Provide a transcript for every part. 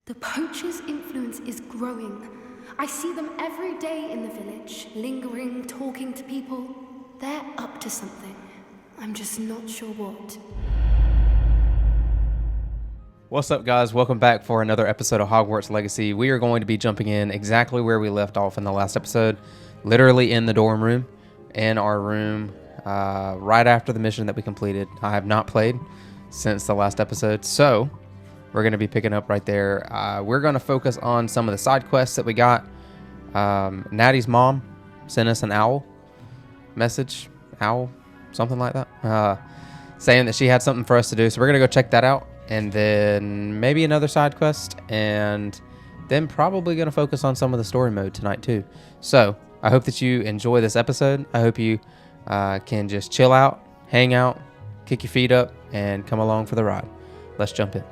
The poacher's influence is growing. I see them every day in the village, lingering, talking to people. They're up to something. I'm just not sure what. What's up, guys? Welcome back for another episode of Hogwarts Legacy. We are going to be jumping in exactly where we left off in the last episode, literally in the dorm room, in our room, right after the mission that we completed. I have not played since the last episode, so we're going to be picking up right there. We're going to focus on some of the side quests that we got. Natty's mom sent us an owl message, something like that, saying that she had something for us to do. So we're going to go check that out. And then maybe another side quest, and then probably going to focus on some of the story mode tonight too. So I hope that you enjoy this episode. I hope you can just chill out, hang out, kick your feet up, and come along for the ride. Let's jump in.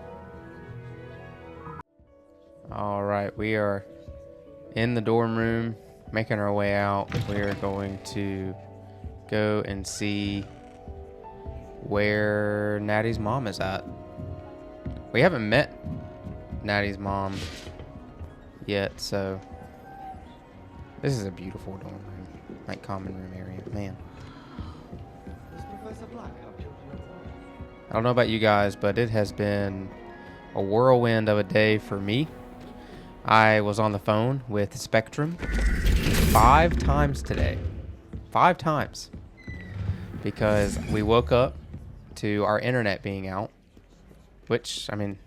All right, we are in the dorm room, making our way out. We're going to go and see where Natty's mom is at. We haven't met Natty's mom yet, so this is a beautiful dorm room, like common room area, man. I don't know about you guys, but it has been a whirlwind of a day for me. I was on the phone with Spectrum 5 times today. 5 times. Because we woke up to our internet being out. Which, I mean,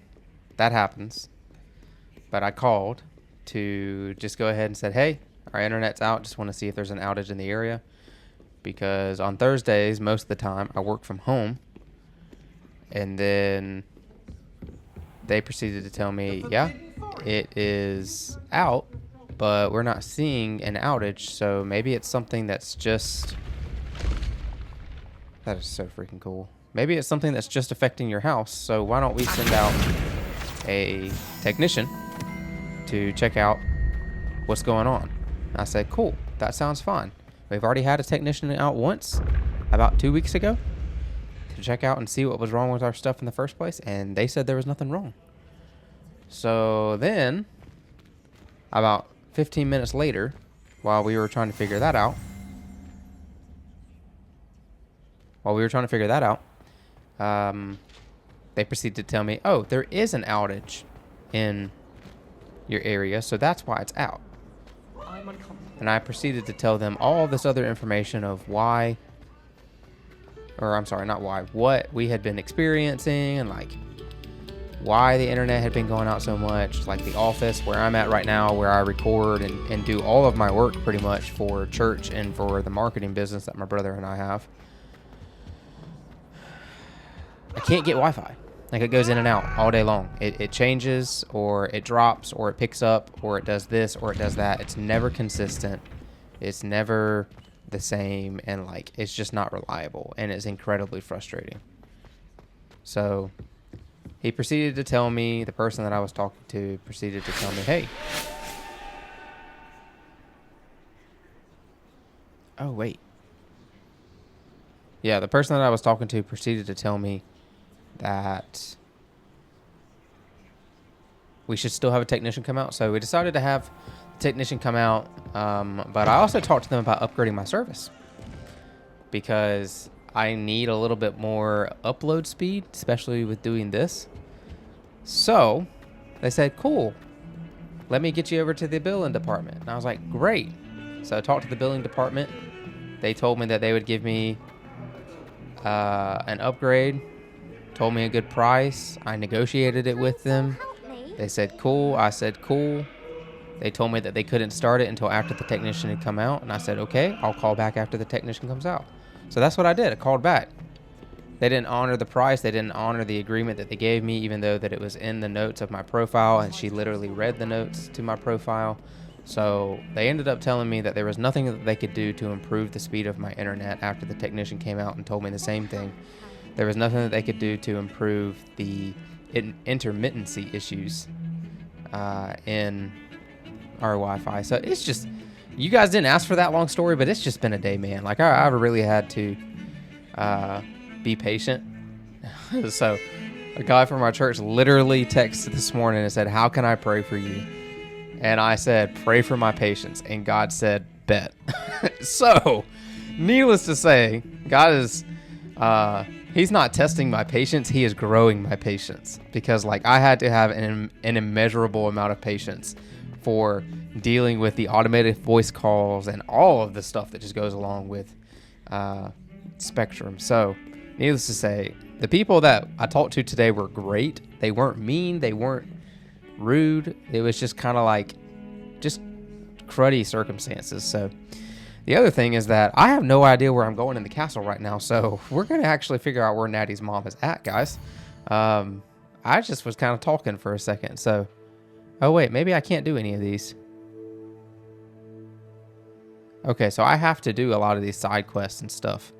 that happens. But I called to just go ahead and said, hey, our internet's out. Just want to see if there's an outage in the area. Because on Thursdays, most of the time, I work from home. And then they proceeded to tell me, yeah, it is out, but we're not seeing an outage. So maybe it's something that's just... That is so freaking cool. Maybe it's something that's just affecting your house, so why don't we send out a technician to check out what's going on? I said, cool, that sounds fine. We've already had a technician out once, about 2 weeks ago, to check out and see what was wrong with our stuff in the first place, and they said there was nothing wrong. So then, about 15 minutes later, while we were trying to figure that out, they proceeded to tell me, oh, there is an outage in your area, so that's why it's out. And I proceeded to tell them all this other information of what we had been experiencing, and like why the internet had been going out so much, like the office where I'm at right now, where I record and do all of my work pretty much for church and for the marketing business that my brother and I have. I can't get Wi-Fi. Like, it goes in and out all day long. It changes, or it drops, or it picks up, or it does this, or it does that. It's never consistent. It's never the same, and like, it's just not reliable, and it's incredibly frustrating. So he proceeded to tell me, the person that I was talking to proceeded to tell me, hey. Oh, wait. Yeah, the person that I was talking to proceeded to tell me that we should still have a technician come out. So we decided to have a technician come out. But I also talked to them about upgrading my service, because I need a little bit more upload speed, especially with doing this. So they said, cool, let me get you over to the billing department. And I was like, great. So I talked to the billing department. They told me that they would give me an upgrade. Told me a good price. I negotiated it with them. They said cool. I said cool. They told me that they couldn't start it until after the technician had come out, and I said okay, I'll call back after the technician comes out. So that's what I did. I called back. They didn't honor the price. They didn't honor the agreement that they gave me, even though that it was in the notes of my profile, and she literally read the notes to my profile. So they ended up telling me that there was nothing that they could do to improve the speed of my internet after the technician came out and told me the same thing. There was nothing that they could do to improve the intermittency issues in our Wi-Fi. So it's just, you guys didn't ask for that long story, but it's just been a day, man. Like, I really had to be patient. So A guy from our church literally texted this morning and said, "How can I pray for you?" And I said, "Pray for my patience." And God said, "Bet." So, needless to say, God is, he's not testing my patience. He is growing my patience, because like I had to have an immeasurable amount of patience for dealing with the automated voice calls and all of the stuff that just goes along with Spectrum. So, needless to say, the people that I talked to today were great. They weren't mean. They weren't rude. It was just kind of like just cruddy circumstances. So the other thing is that I have no idea where I'm going in the castle right now. So we're going to actually figure out where Natty's mom is at, guys. I just was kind of talking for a second. So, oh wait, maybe I can't do any of these. Okay, so I have to do a lot of these side quests and stuff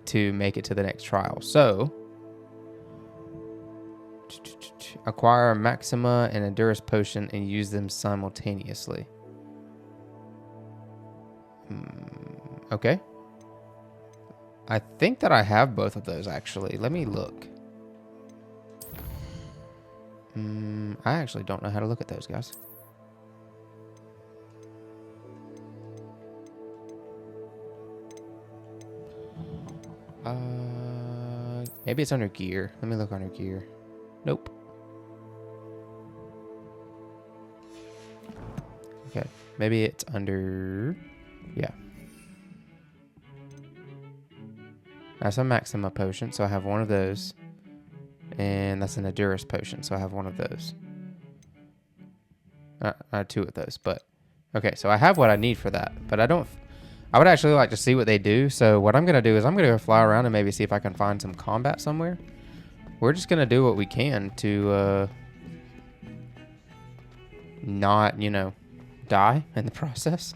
to make it to the next trial. So, acquire a Maxima and a Durus potion and use them simultaneously. Okay. I think that I have both of those, actually. Let me look. I actually don't know how to look at those, guys. Maybe it's under gear. Let me look under gear. Nope. Okay. Maybe it's under... Yeah. That's a Maxima potion, so I have one of those. And that's an Adurus potion, so I have one of those. I have two of those, but... Okay, so I have what I need for that, but I don't... I would actually like to see what they do, so what I'm going to do is I'm going to go fly around and maybe see if I can find some combat somewhere. We're just going to do what we can to not, you know, die in the process.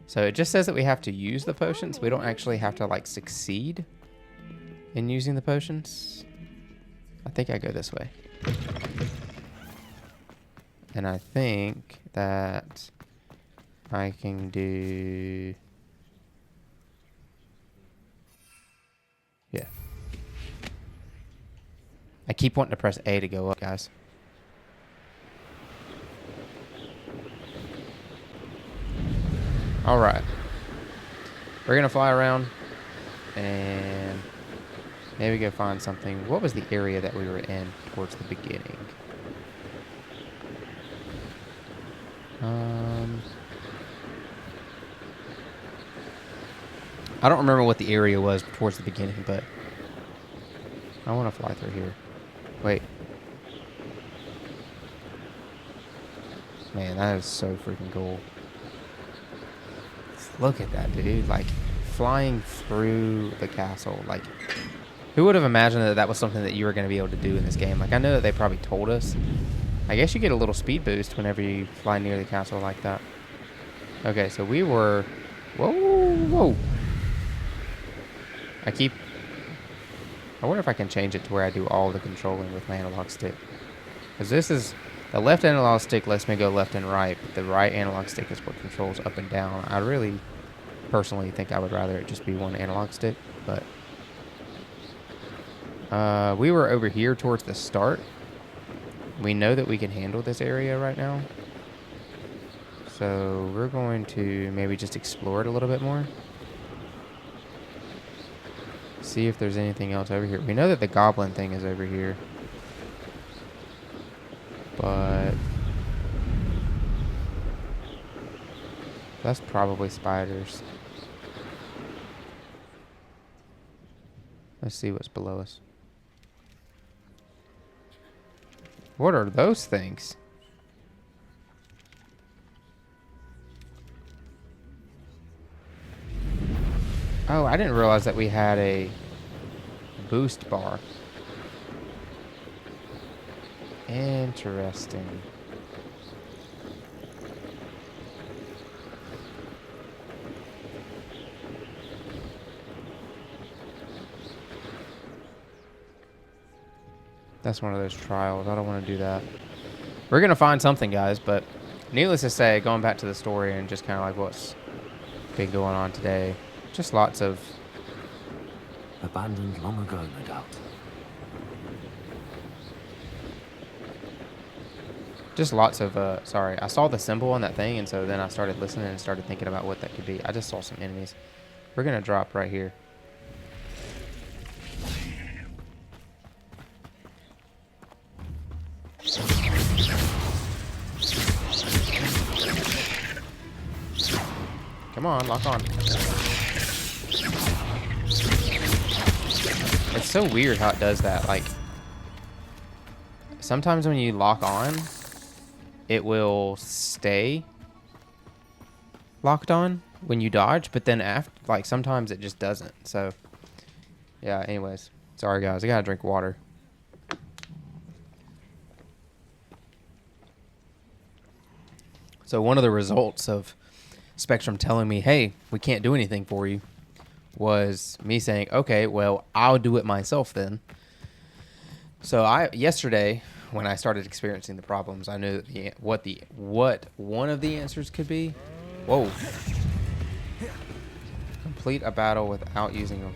So it just says that we have to use the potions. We don't actually have to, like, succeed in using the potions. I think I go this way. And I think that I can do... Yeah. I keep wanting to press A to go up, guys. Alright. We're going to fly around and maybe go find something. What was the area that we were in towards the beginning? I don't remember what the area was towards the beginning, but I want to fly through here. Wait. Man, that is so freaking cool. Look at that, dude. Like, flying through the castle. Like, who would have imagined that that was something that you were going to be able to do in this game? Like, I know that they probably told us. I guess you get a little speed boost whenever you fly near the castle like that. Okay, so we were... Whoa, whoa. I wonder if I can change it to where I do all the controlling with my analog stick. Because this is... The left analog stick lets me go left and right, but the right analog stick is what controls up and down. I really, personally think I would rather it just be one analog stick, but... we were over here towards the start. We know that we can handle this area right now. So we're going to maybe just explore it a little bit more. See if there's anything else over here. We know that the goblin thing is over here. But that's probably spiders. Let's see what's below us. What are those things? Oh, I didn't realize that we had a boost bar. Interesting. That's one of those trials. I don't want to do that. We're going to find something, guys, but needless to say, going back to the story and just kind of like what's been going on today, just lots of... Abandoned long ago, no doubt. Just lots of, sorry. I saw the symbol on that thing, and so then I started listening and started thinking about what that could be. I just saw some enemies. We're going to drop right here. Come on, lock on. It's so weird how it does that. Like, sometimes when you lock on, it will stay locked on when you dodge, but then after, like, sometimes it just doesn't. So, yeah, anyways. Sorry, guys. I gotta drink water. So, one of the results of Spectrum telling me, hey, we can't do anything for you, was me saying, okay, well, I'll do it myself then. So yesterday, when I started experiencing the problems, I knew what one of the answers could be. Whoa. Complete a battle without using them.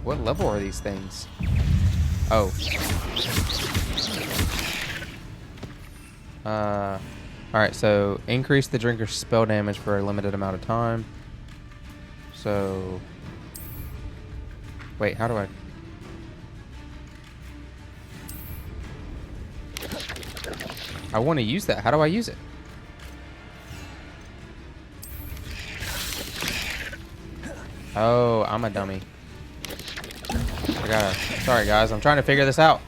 What level are these things? Oh. Alright, so increase the drinker's spell damage for a limited amount of time. So... Wait, how do I... I want to use that. How do I use it? Oh, I'm a dummy. I gotta... Sorry, guys. I'm trying to figure this out.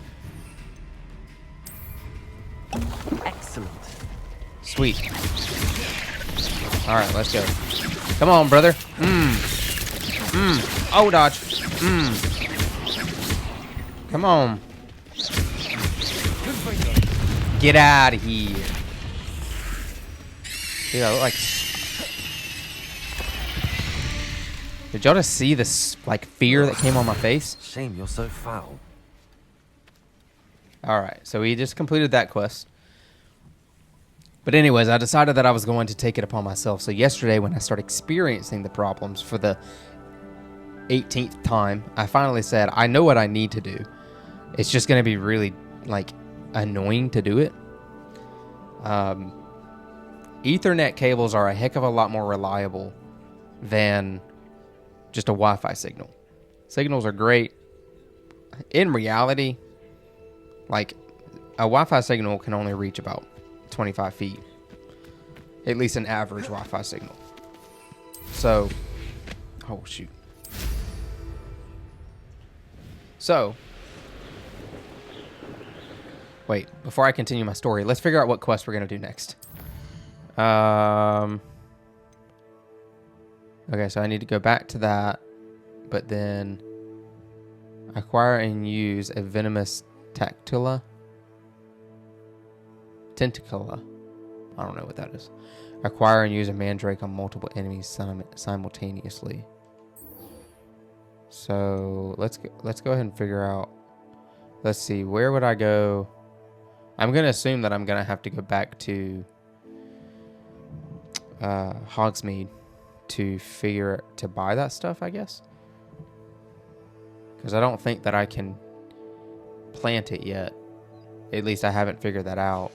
Excellent. Sweet. Alright, let's go. Come on, brother. Oh, dodge. Come on. Get out of here. Dude, I look like... Did y'all just see this, like, fear that came on my face? Shame you're so foul. Alright, so we just completed that quest. But anyways, I decided that I was going to take it upon myself. So yesterday, when I started experiencing the problems for the 18th time, I finally said, I know what I need to do. It's just going to be really, like, annoying to do it. Ethernet cables are a heck of a lot more reliable than just a Wi-Fi signal. Signals are great. In reality, like, a Wi-Fi signal can only reach about 25 feet. At least an average Wi-Fi signal. So, oh shoot. So, wait, before I continue my story, let's figure out what quest we're going to do next. Okay, so I need to go back to that, but then acquire and use a venomous tactula. Tentacula. I don't know what that is. Acquire and use a mandrake on multiple enemies simultaneously. So let's go ahead and figure out. Let's see, where would I go? I'm gonna assume that I'm gonna have to go back to Hogsmeade to buy that stuff, I guess, because I don't think that I can plant it yet. At least I haven't figured that out.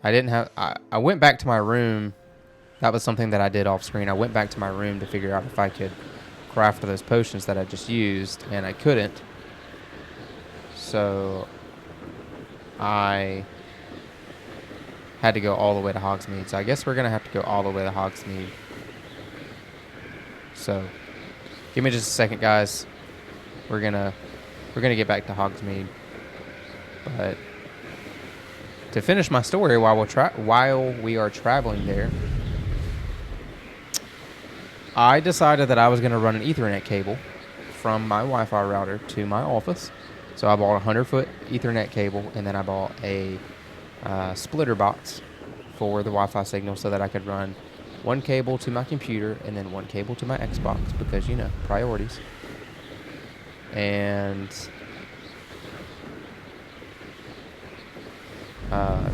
I went back to my room. That was something that I did off screen. I went back to my room to figure out if I could craft those potions that I just used, and I couldn't. So I had to go all the way to Hogsmeade. So I guess we're gonna have to go all the way to Hogsmeade. So give me just a second, guys. We're gonna get back to Hogsmeade. But to finish my story, while we are traveling there, I decided that I was going to run an Ethernet cable from my Wi-Fi router to my office. So I bought a 100-foot Ethernet cable, and then I bought a splitter box for the Wi-Fi signal so that I could run one cable to my computer and then one cable to my Xbox, because, you know, priorities. And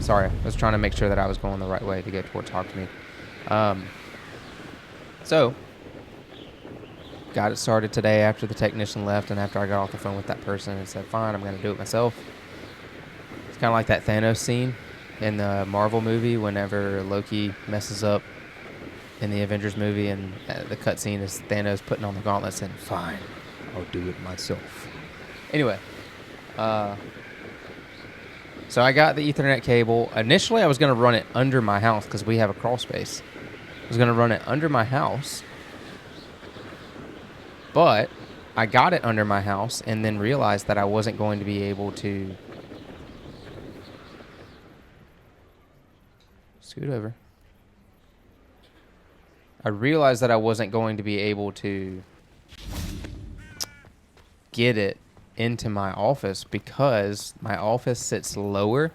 sorry, I was trying to make sure that I was going the right way to get towards Hogsmeade. So got it started today after the technician left and after I got off the phone with that person and said, fine, I'm going to do it myself. It's kind of like that Thanos scene in the Marvel movie whenever Loki messes up in the Avengers movie, and the cutscene is Thanos putting on the gauntlets and, fine, I'll do it myself. Anyway, so I got the Ethernet cable. Initially, I was going to run it under my house because we have a crawl space. I was going to run it under my house, but I got it under my house and then realized that I wasn't going to be able to... Scoot over. I realized that I wasn't going to be able to get it into my office because my office sits lower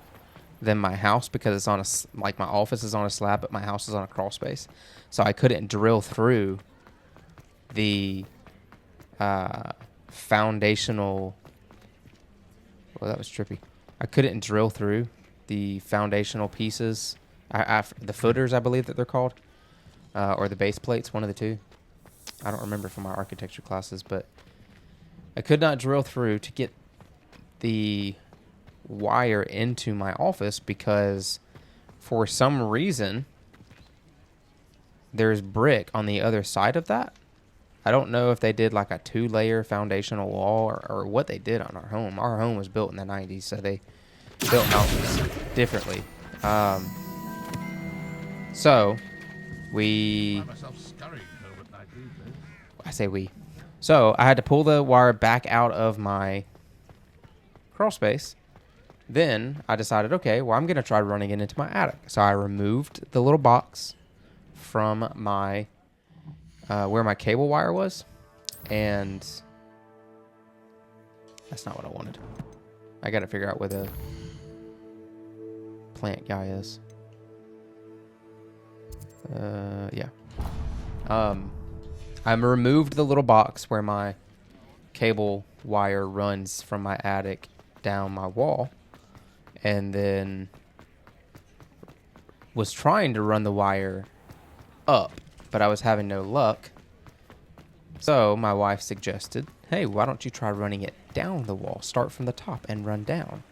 than my house because it's on like my office is on a slab, but my house is on a crawl space. So I couldn't drill through the foundational. Well, that was trippy. I couldn't drill through the foundational pieces, the footers, I believe that they're called. Or the base plates, one of the two. I don't remember from my architecture classes, but I could not drill through to get the wire into my office because for some reason there's brick on the other side of that. I don't know if they did like a 2-layer foundational wall or what they did on our home. Our home was built in the 90s, so they built houses differently. So... So I had to pull the wire back out of my crawl space. Then I decided, okay, well, I'm going to try running it into my attic. So I removed the little box from my, where my cable wire was. And that's not what I wanted. I got to figure out where the plant guy is. Yeah. I removed the little box where my cable wire runs from my attic down my wall, and then was trying to run the wire up, but I was having no luck. So my wife suggested, hey, why don't you try running it down the wall? Start from the top and run down.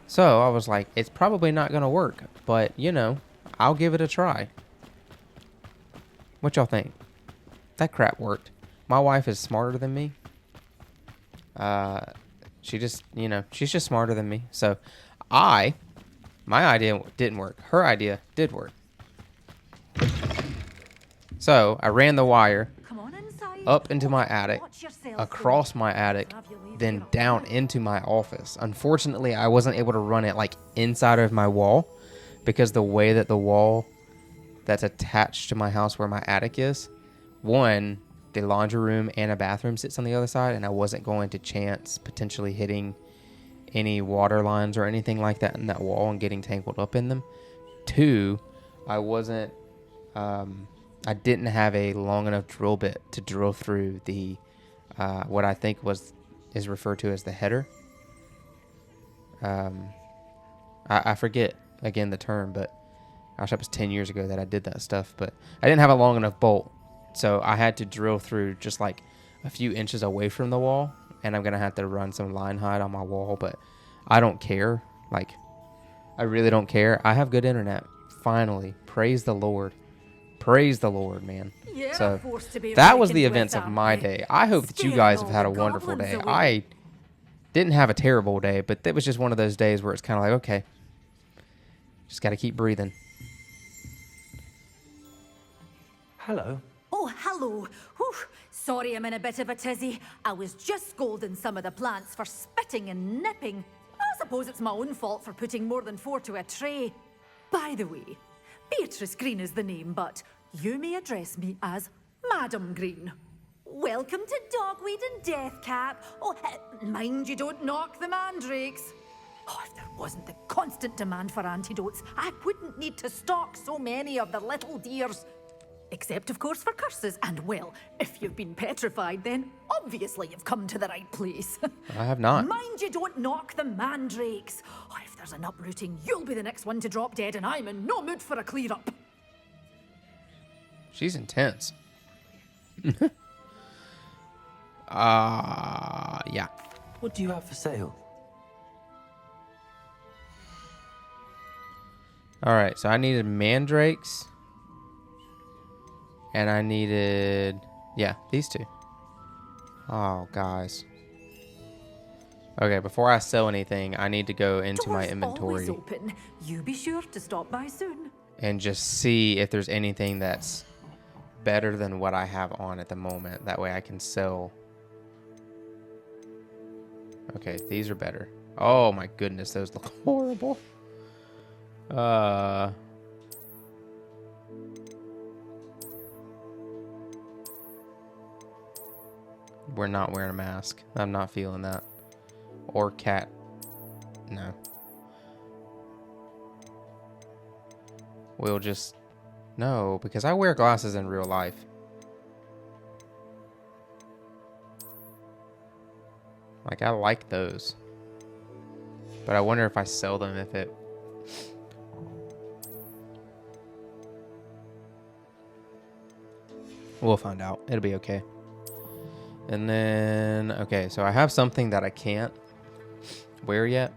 So I was like, it's probably not going to work, but, you know, I'll give it a try. What y'all think? That crap worked. My wife is smarter than me. She just, you know, she's just smarter than me. So my idea didn't work. Her idea did work. So I ran the wire up into my attic, across my attic, then down into my office. Unfortunately, I wasn't able to run it like inside of my wall because the way that the wall that's attached to my house where my attic is, one, the laundry room and a bathroom sits on the other side, and I wasn't going to chance potentially hitting any water lines or anything like that in that wall and getting tangled up in them. Two, I didn't have a long enough drill bit to drill through the what I think is referred to as the header. I forget again the term, but gosh, that was 10 years ago that I did that stuff. But I didn't have a long enough bolt, so I had to drill through just like a few inches away from the wall, and I'm gonna have to run some line height on my wall. But I don't care. Like, I really don't care. I have good internet. Finally, praise the Lord. Praise the Lord, man. So that was the events of my day. I hope that you guys have had a wonderful day. I didn't have a terrible day, but it was just one of those days where it's kind of like, okay, just got to keep breathing. Hello. Oh, hello. Whew. Sorry I'm in a bit of a tizzy. I was just scolding some of the plants for spitting and nipping. I suppose it's my own fault for putting more than 4 to a tray. By the way, Beatrice Green is the name, but you may address me as Madam Green. Welcome to Dogweed and Deathcap. Oh, mind you don't knock the mandrakes. Oh, if there wasn't the constant demand for antidotes, I wouldn't need to stock so many of the little dears. Except, of course, for curses. And, well, if you've been petrified, then obviously you've come to the right place. I have not. Mind you don't knock the mandrakes. Oh, if there's an uprooting, you'll be the next one to drop dead, and I'm in no mood for a clear-up. She's intense. Yeah. What do you have for sale? All right, so I needed mandrakes. And I needed, yeah, these two. Oh, guys. Okay, before I sell anything, I need to go into my Doors always inventory open. You be sure to stop by soon. and just see if there's anything that's better than what I have on at the moment. That way I can sell. Okay, these are better. Oh my goodness, those look horrible. We're not wearing a mask. I'm not feeling that. Or cat. No. We'll just... No, because I wear glasses in real life. Like, I like those. But I wonder if I sell them if it... We'll find out. It'll be okay. And then... Okay, so I have something that I can't wear yet.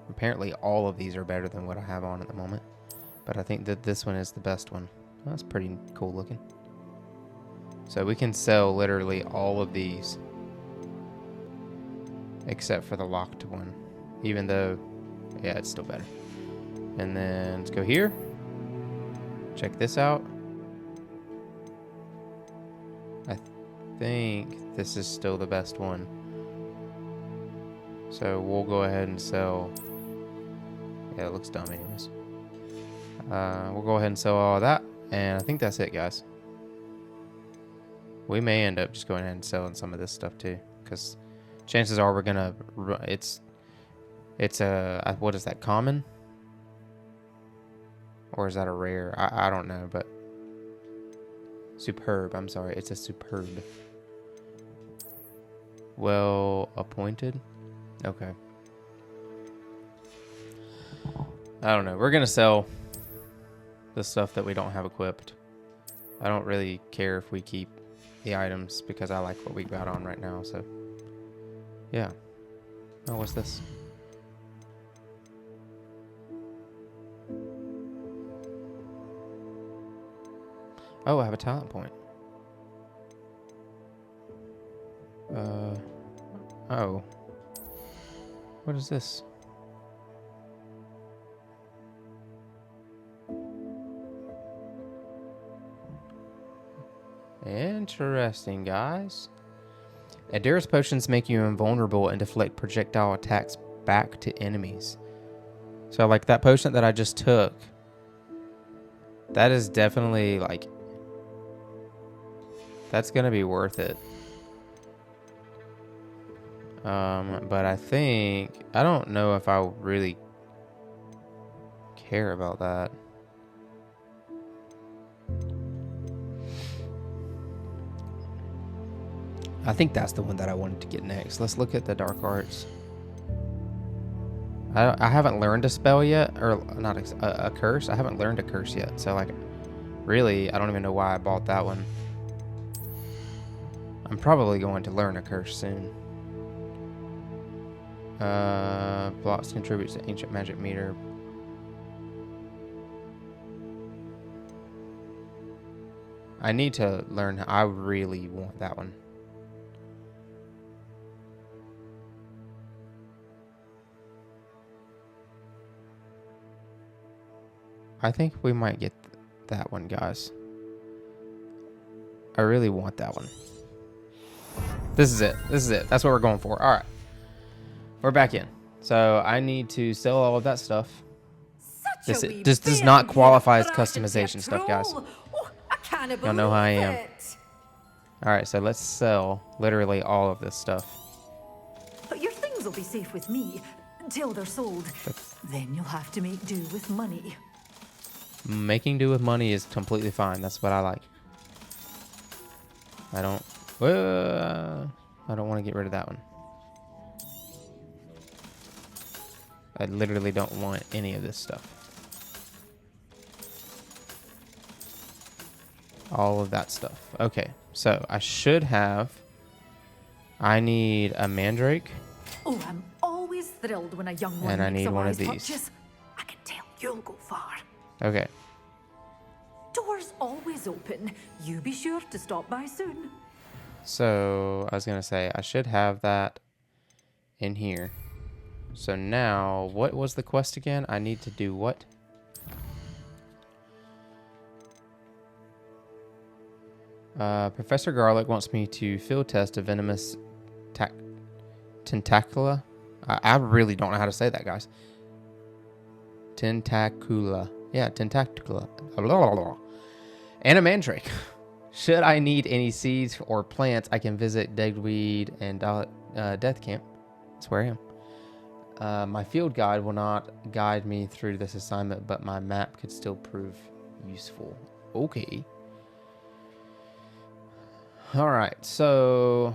Apparently all of these are better than what I have on at the moment. But I think that this one is the best one. That's pretty cool looking. So we can sell literally all of these. Except for the locked one. Even though, yeah, it's still better. And then let's go here. Check this out. I think this is still the best one. So we'll go ahead and sell. Yeah, it looks dumb anyways. We'll go ahead and sell all of that. And I think that's it, guys. We may end up just going ahead and selling some of this stuff too. Because chances are we're going to... It's a... What is that? Common? Or is that a rare? I don't know, but... Superb. I'm sorry. It's a superb. Well appointed? Okay. I don't know. We're going to sell the stuff that we don't have equipped. I don't really care if we keep the items because I like what we got on right now, so... Yeah. Oh, what's this? Oh, I have a talent point. Oh. What is this? Interesting, guys. Adair's potions make you invulnerable and deflect projectile attacks back to enemies. So, like, that potion that I just took, that is definitely, like, that's gonna be worth it. But I think, I don't know if I really care about that. I think that's the one that I wanted to get next. Let's look at the dark arts. I haven't learned a spell yet, or not a curse. I haven't learned a curse yet. So, like, really, I don't even know why I bought that one. I'm probably going to learn a curse soon. Blocks contributes to ancient magic meter. I need to learn. I really want that one. I think we might get that one, guys. I really want that one. This is it. This is it. That's what we're going for. All right. We're back in. So I need to sell all of that stuff. This does not qualify as customization stuff, guys. Y'all know how I am. All right, so let's sell literally all of this stuff. But your things will be safe with me until they're sold. Then you'll have to make do with money. Making do with money is completely fine. That's what I like. I don't want to get rid of that one. I literally don't want any of this stuff. all of that stuff. Okay, so I should have... I need a mandrake. Oh, I'm always thrilled when a young one And I makes need a one of wise these. purchase. I can tell you'll go far. Okay. Doors always open. You be sure to stop by soon. So, I was going to say, I should have that in here. So now, what was the quest again? I need to do what? Professor Garlic wants me to field test a venomous tentacula. I really don't know how to say that, guys. Tentacula. Yeah, tentacula. Blah, blah, blah. And a mandrake. Should I need any seeds or plants, I can visit Deadweed and Death Camp. That's where I am. My field guide will not guide me through this assignment, but my map could still prove useful. Okay. Alright, so...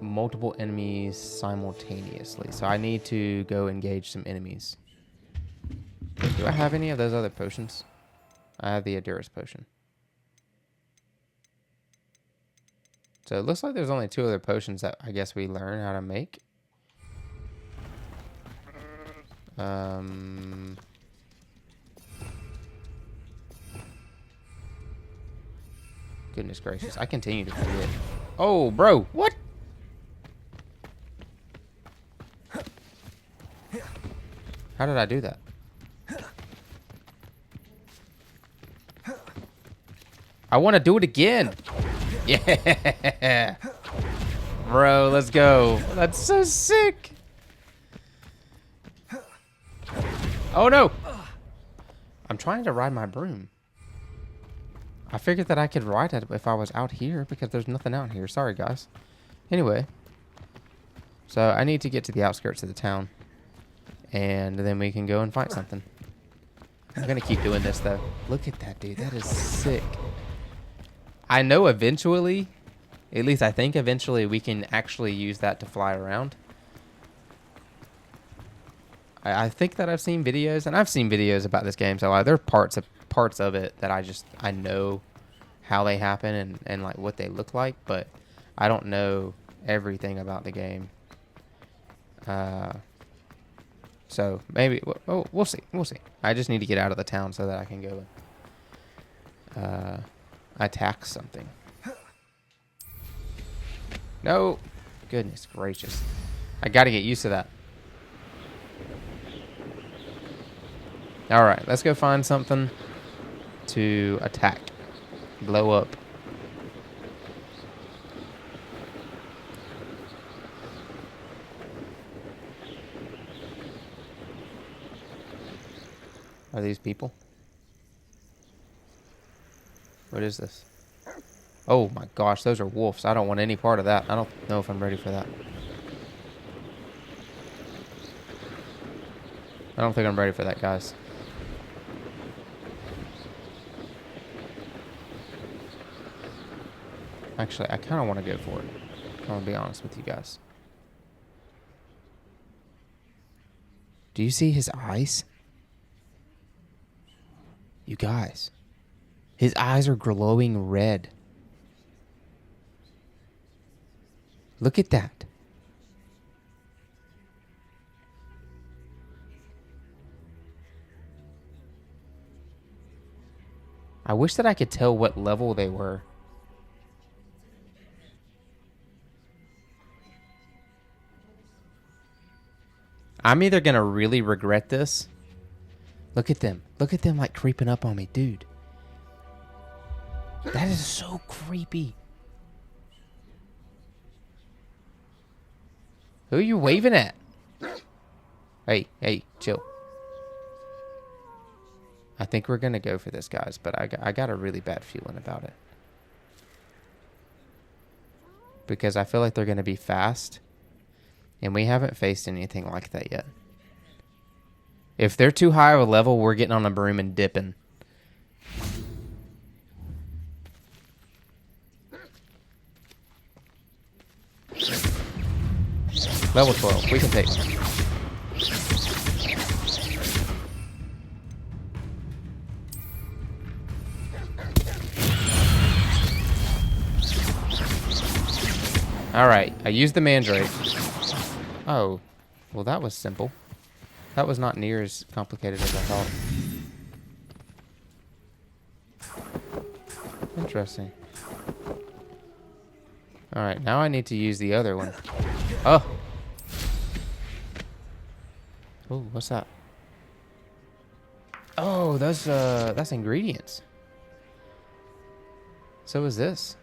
multiple enemies simultaneously. So I need to go engage some enemies. Do I have any of those other potions? I have the Adurus potion. So it looks like there's only 2 other potions that I guess we learn how to make. Goodness gracious, I continue to forget. Oh, bro, what? How did I do that? I want to do it again. Yeah. Bro, let's go. That's so sick. Oh, no. I'm trying to ride my broom. I figured that I could ride it if I was out here because there's nothing out here. Sorry, guys. Anyway. So I need to get to the outskirts of the town. And then we can go and fight something. I'm going to keep doing this, though. Look at that, dude. That is sick. I know eventually, at least I think eventually, we can actually use that to fly around. I think that I've seen videos, and I've seen videos about this game, so there are parts of it that I know how they happen and like what they look like, but I don't know everything about the game. So maybe we'll see. I just need to get out of the town so that I can go and attack something. No, goodness gracious! I got to get used to that. All right, let's go find something to attack, blow up. Are these people? What is this? Oh my gosh, those are wolves. I don't want any part of that. I don't know if I'm ready for that. I don't think I'm ready for that, guys. Actually, I kind of want to go for it. I'm going to be honest with you guys. Do you see his eyes? You guys. His eyes are glowing red. Look at that. I wish that I could tell what level they were. I'm either going to really regret this. Look at them. Look at them like creeping up on me, dude. That is so creepy. Who are you waving at? Hey, chill. I think we're going to go for this, guys, but I got a really bad feeling about it. Because I feel like they're going to be fast. And we haven't faced anything like that yet. If they're too high of a level, we're getting on a broom and dipping. Level 12. We can take it. Alright, I used the mandrake. Oh, well that was simple. That was not near as complicated as I thought. Interesting. Alright, now I need to use the other one. Oh! Oh, what's that? Oh, that's ingredients. So is this.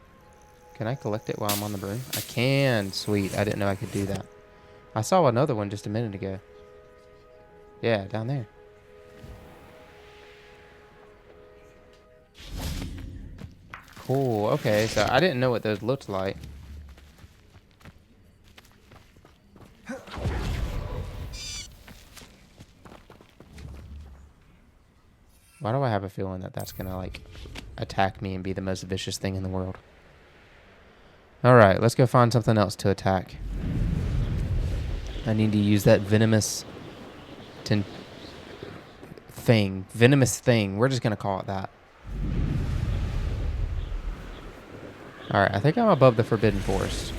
Can I collect it while I'm on the broom? I can. Sweet. I didn't know I could do that. I saw another one just a minute ago. Yeah, down there. Cool. Okay, so I didn't know what those looked like. Why do I have a feeling that that's gonna, like, attack me and be the most vicious thing in the world? Alright, let's go find something else to attack. I need to use that venomous thing. Venomous thing. We're just gonna call it that. Alright, I think I'm above the Forbidden Forest.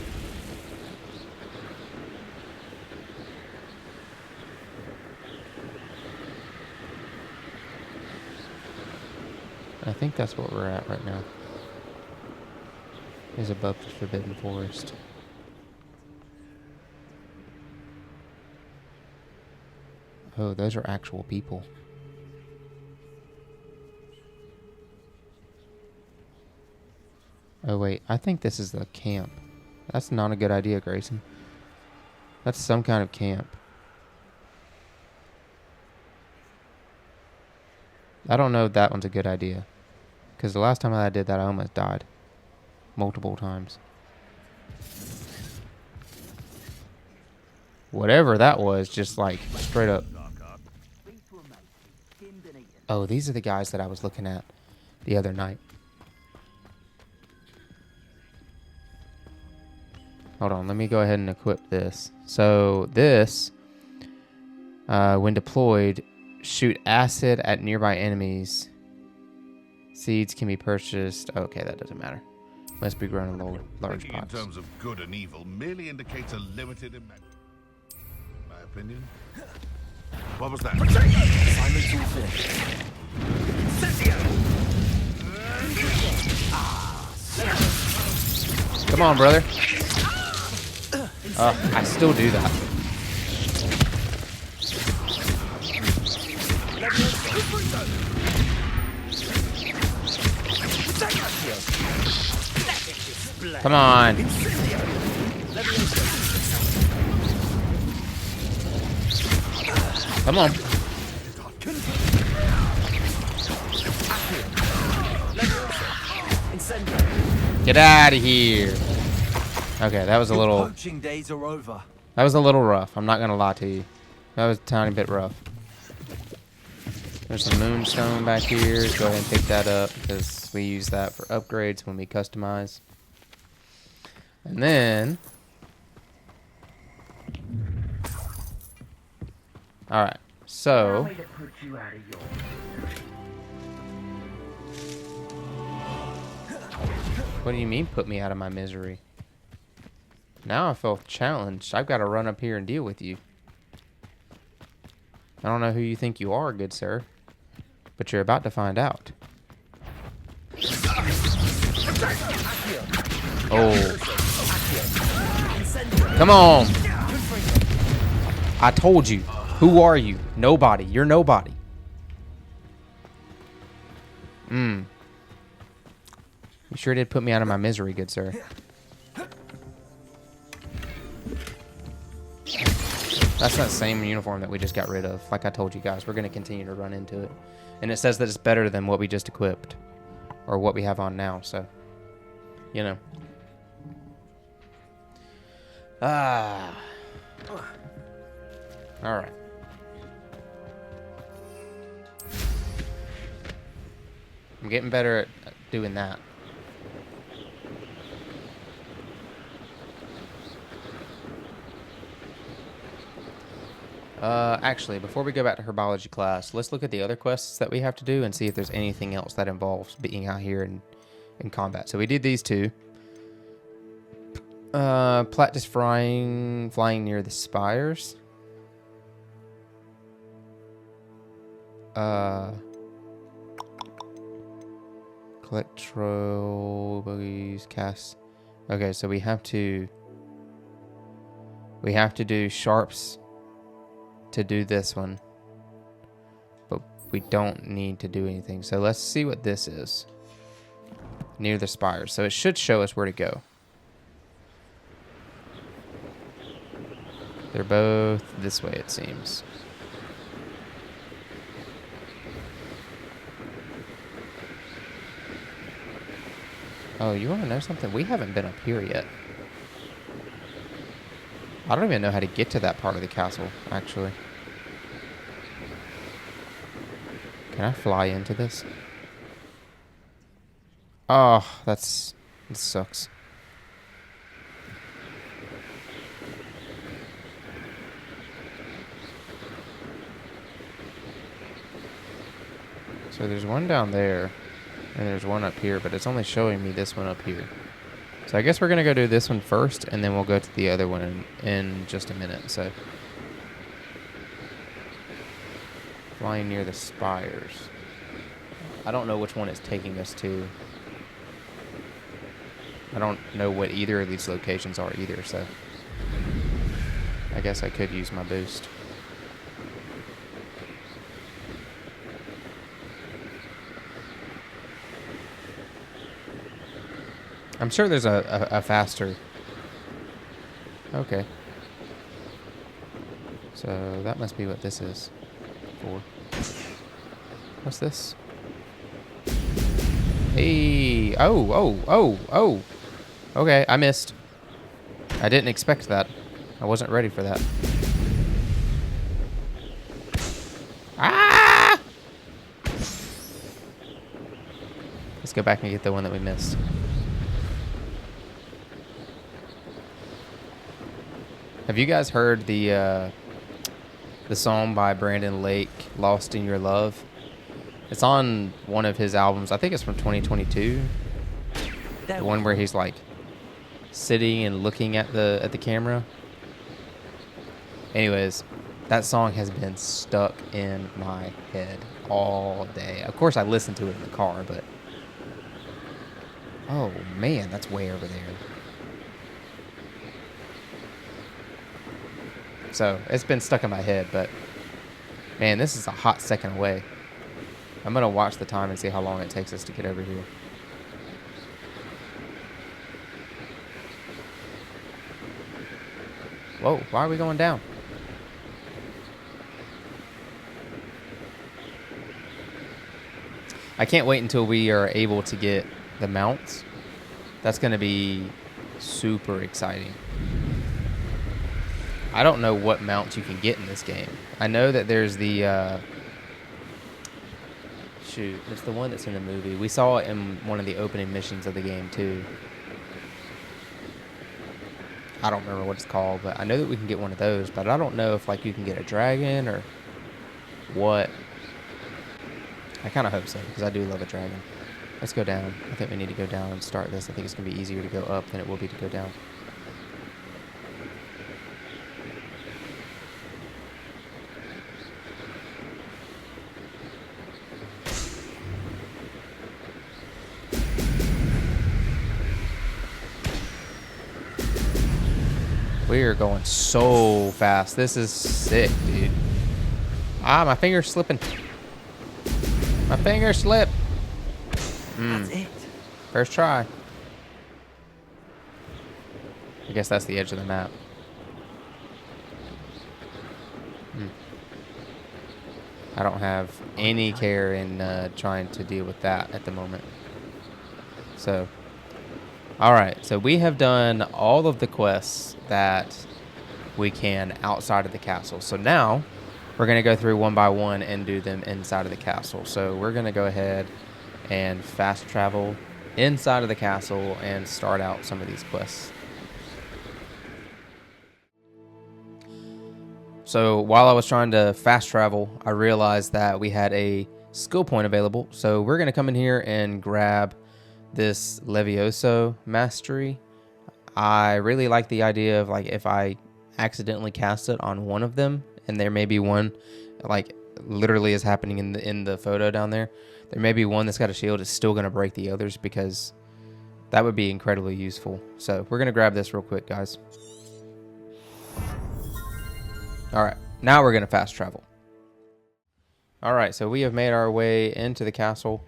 I think that's what we're at right now. Is above the Forbidden Forest. Oh, those are actual people. Oh wait, I think this is the camp. That's not a good idea, Grayson. That's some kind of camp. I don't know if that one's a good idea. Because the last time I did that, I almost died. Multiple times. Whatever that was, just like straight up. Oh, these are the guys that I was looking at the other night. Hold on, let me go ahead and equip this. So this, when deployed, shoot acid at nearby enemies. Seeds can be purchased. Okay, that doesn't matter. Must be grown in large Thinking pots. in terms of good and evil merely indicates a limited imagination. My opinion. What was that? Assignment's all finished. Come on, brother. I still do that. Come on. Come on. Get out of here. Okay, that was a little... Poaching days are over. That was a little rough. I'm not going to lie to you. That was a tiny bit rough. There's some moonstone back here. Go ahead and pick that up because we use that for upgrades when we customize. And then... Alright, so... What do you mean put me out of my misery? Now I feel challenged. I've got to run up here and deal with you. I don't know who you think you are, good sir. But you're about to find out. Oh. Come on. I told you. Who are you? Nobody. You're nobody. You sure did put me out of my misery, good sir. That's that same uniform that we just got rid of. Like I told you guys, we're going to continue to run into it. And it says that it's better than what we just equipped. Or what we have on now, so. You know. Alright. I'm getting better at doing that. Actually, before we go back to herbology class, let's look at the other quests that we have to do and see if there's anything else that involves being out here in combat. So we did these two. Practice flying near the spires. Collect troll buggies, cast. Okay, so we have to do sharps to do this one, but we don't need to do anything. So let's see what this is. Near the spires. So it should show us where to go. They're both this way, it seems. Oh, you want to know something? We haven't been up here yet. I don't even know how to get to that part of the castle, actually. Can I fly into this? Oh, this sucks. So there's one down there, and there's one up here, but it's only showing me this one up here. So I guess we're going to go do this one first, and then we'll go to the other one in just a minute. So, flying near the spires. I don't know which one it's taking us to. I don't know what either of these locations are either, so I guess I could use my boost. I'm sure there's a faster. Okay. So that must be what this is for. What's this? Hey. Oh. Okay, I missed. I didn't expect that. I wasn't ready for that. Ah! Let's go back and get the one that we missed. Have you guys heard the song by Brandon Lake, "Lost in Your Love"? It's on one of his albums. I think it's from 2022. The one where he's like sitting and looking at the camera. Anyways, that song has been stuck in my head all day. Of course, I listen to it in the car, but oh man, that's way over there. So it's been stuck in my head, but man, this is a hot second away. I'm gonna watch the time and see how long it takes us to get over here. Whoa, why are we going down? I can't wait until we are able to get the mounts. That's gonna be super exciting. I don't know what mounts you can get in this game. I know that there's the shoot, it's the one that's in the movie. We saw it in one of the opening missions of the game too. I don't remember what it's called, but I know that we can get one of those, but I don't know if like you can get a dragon or what. I kind of hope so, because I do love a dragon. Let's go down. I think we need to go down and start this. I think it's going to be easier to go up than it will be to go down. We are going so fast. This is sick, dude. Ah, my finger's slipping. My finger slipped. That's it. First try. I guess that's the edge of the map. I don't have any care in trying to deal with that at the moment. So, all right. So we have done all of the quests that we can outside of the castle. So now we're going to go through one by one and do them inside of the castle. So we're going to go ahead and fast travel inside of the castle and start out some of these quests. So while I was trying to fast travel, I realized that we had a skill point available. So we're going to come in here and grab this Levioso mastery. I really like the idea of like if I accidentally cast it on one of them, and there may be one like literally is happening in the photo down there. There may be one that's got a shield. It's still gonna break the others because that would be incredibly useful. So we're gonna grab this real quick, guys. All right, now we're gonna fast travel. All right, so we have made our way into the castle,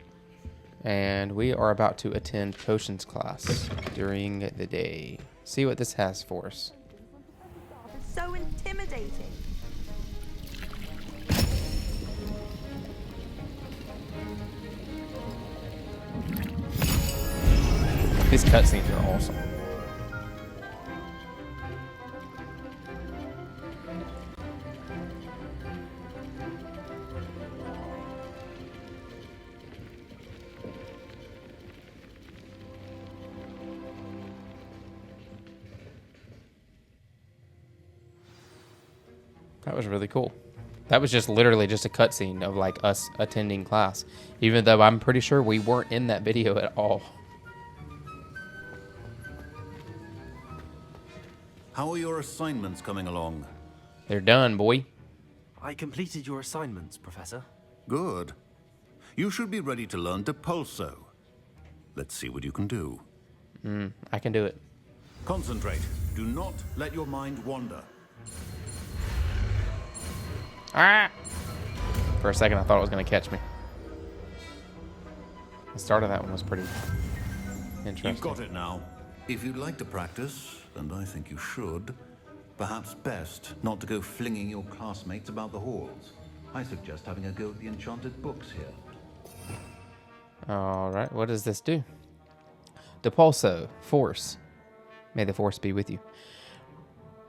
and we are about to attend potions class during the day. See what this has for us. It's so intimidating. These cutscenes are awesome. That was really cool. That was just literally just a cutscene of like us attending class, even though I'm pretty sure we weren't in that video at all. How are your assignments coming along? They're done, boy. I completed your assignments, Professor. Good. You should be ready to learn Depulso. Let's see what you can do. I can do it. Concentrate. Do not let your mind wander. Ah! For a second, I thought it was going to catch me. The start of that one was pretty interesting. You've got it now. If you'd like to practice, and I think you should, perhaps best not to go flinging your classmates about the halls. I suggest having a go at the enchanted books here. All right, what does this do? Depulso, Force. May the Force be with you.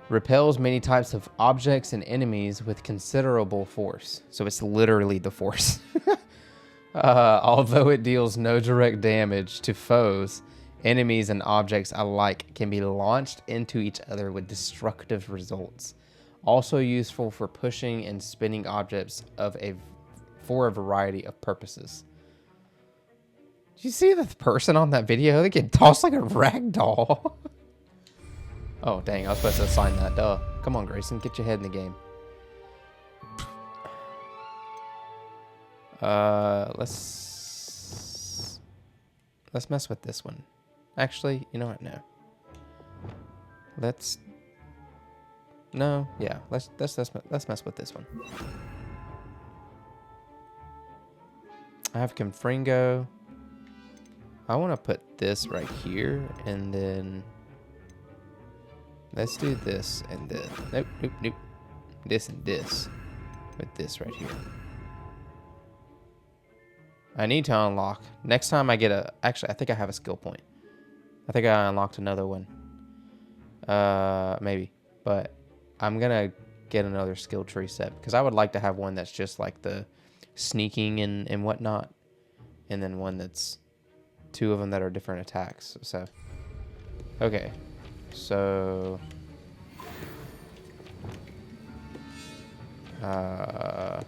Repels many types of objects and enemies with considerable force. So it's literally the Force. Although it deals no direct damage to foes, enemies and objects alike can be launched into each other with destructive results. Also useful for pushing and spinning objects for a variety of purposes. Did you see the person on that video? They get tossed like a rag doll. Oh, dang. I was supposed to assign that. Duh. Come on, Grayson. Get your head in the game. Let's mess with this one. Actually, you know what? No. Let's mess with this one. I have Confringo. I want to put this right here, and then let's do this and this. Nope. This and this with this right here. I need to unlock. Next time I get actually, I think I have a skill point. I think I unlocked another one. Maybe. But I'm going to get another skill tree set because I would like to have one that's just like the sneaking and whatnot. And then one that's two of them that are different attacks. So, okay. So, the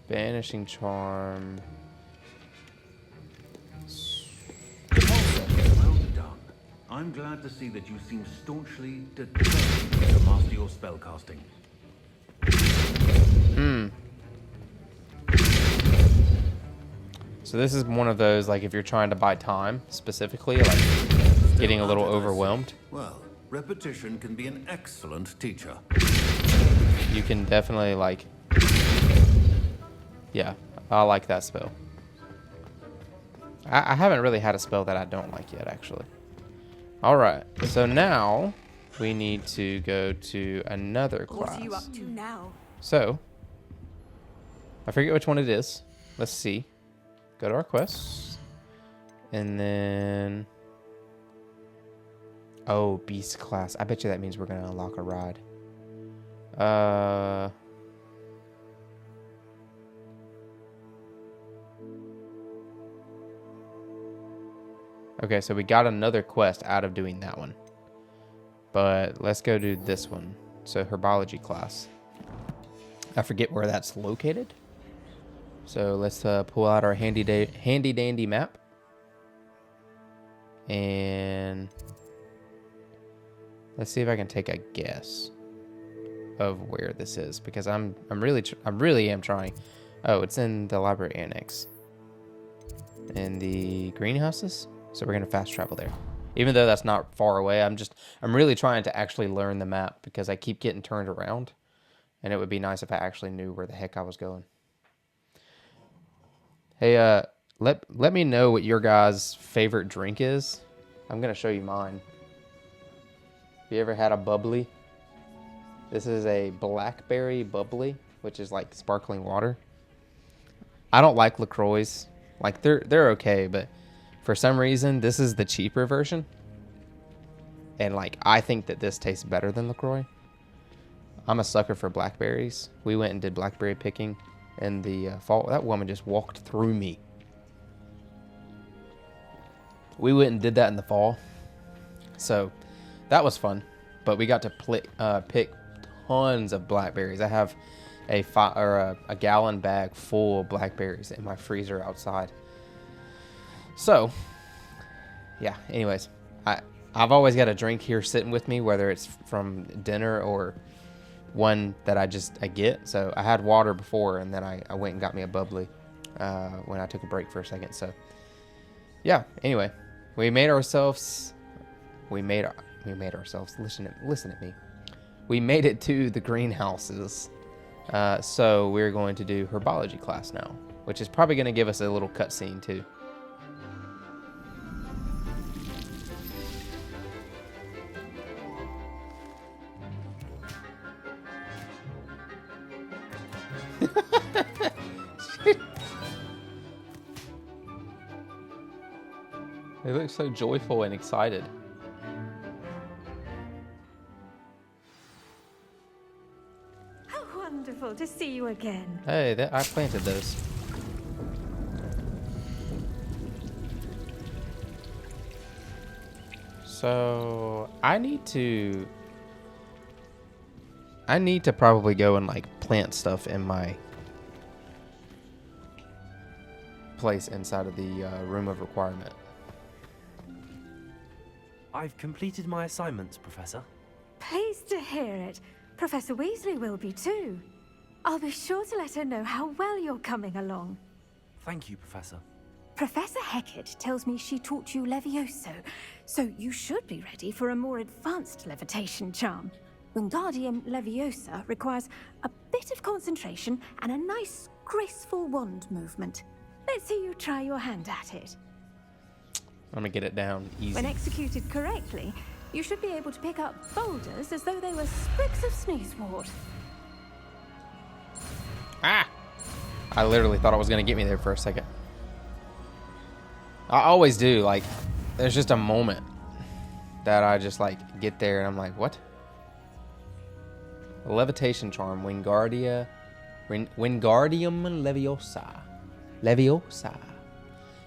Banishing Charm. Well done. I'm glad to see that you seem staunchly determined to master your spellcasting. So this is one of those, like, if you're trying to buy time, specifically, like, getting a little overwhelmed. Well, repetition can be an excellent teacher. You can definitely, like... Yeah, I like that spell. I haven't really had a spell that I don't like yet, actually. Alright, so now we need to go to another class. What are you up to now? So, I forget which one it is. Let's see. Go to our quests. And then... Oh, beast class. I bet you that means we're going to unlock a ride. Okay, so we got another quest out of doing that one. But let's go do this one. So, herbology class. I forget where that's located. So let's pull out our handy dandy map. And let's see if I can take a guess of where this is, because I really am trying. Oh, it's in the library annex. In the greenhouses. So we're gonna fast travel there. Even though that's not far away, I'm really trying to actually learn the map because I keep getting turned around. And it would be nice if I actually knew where the heck I was going. Hey, let me know what your guys' favorite drink is. I'm gonna show you mine. Have you ever had a bubbly? This is a blackberry bubbly, which is like sparkling water. I don't like LaCroix. Like they're okay, but for some reason this is the cheaper version. And like I think that this tastes better than LaCroix. I'm a sucker for blackberries. We went and did blackberry picking in the fall. That woman just walked through me. We went and did that in the fall. So that was fun. But we got to pick tons of blackberries. I have a gallon bag full of blackberries in my freezer outside. So, yeah, anyways, I've always got a drink here sitting with me, whether it's from dinner or one that I get. So I had water before, and then I went and got me a bubbly when I took a break for a second. So, yeah, anyway, we made ourselves, listen at me. We made it to the greenhouses. So we're going to do herbology class now, which is probably going to give us a little cutscene too. They look so joyful and excited. How wonderful to see you again. Hey, I planted those. So I need to probably go and like plant stuff in my place inside of the room of requirement. I've completed my assignments, Professor. Pleased to hear it. Professor Weasley will be too. I'll be sure to let her know how well you're coming along. Thank you, Professor. Professor Hecat tells me she taught you Levioso, so you should be ready for a more advanced levitation charm. Wingardium Leviosa requires a bit of concentration and a nice, graceful wand movement. Let's see you try your hand at it. I'm gonna get it down easy. When executed correctly, you should be able to pick up boulders as though they were sprigs of sneezewort. Ah! I literally thought it was gonna get me there for a second. I always do. Like, there's just a moment that I just like get there and I'm like, what? Levitation charm, Wingardium Leviosa. Leviosa.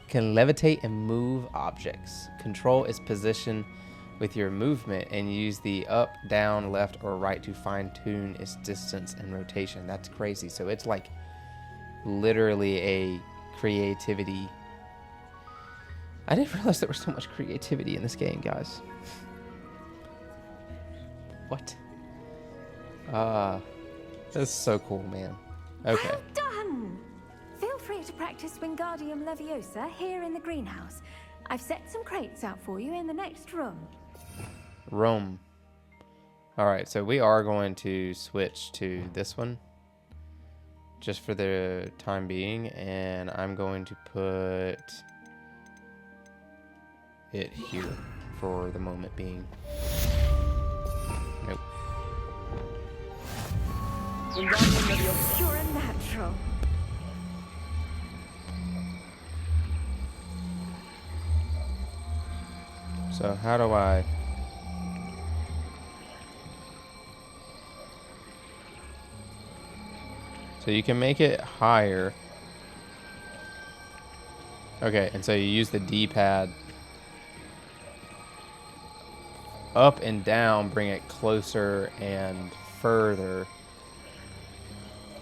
Can levitate and move objects. Control its position with your movement and use the up, down, left, or right to fine-tune its distance and rotation. That's crazy. So it's like literally a creativity. I didn't realize there was so much creativity in this game, guys. What? That's so cool, man. Okay. Well done! Feel free to practice Wingardium Leviosa here in the greenhouse. I've set some crates out for you in the next room. Rome. Alright, so we are going to switch to this one. Just for the time being. And I'm going to put it here for the moment being. Nope. You're a natural. So how do I... So you can make it higher. Okay, and so you use the D-pad. Up and down, bring it closer and further.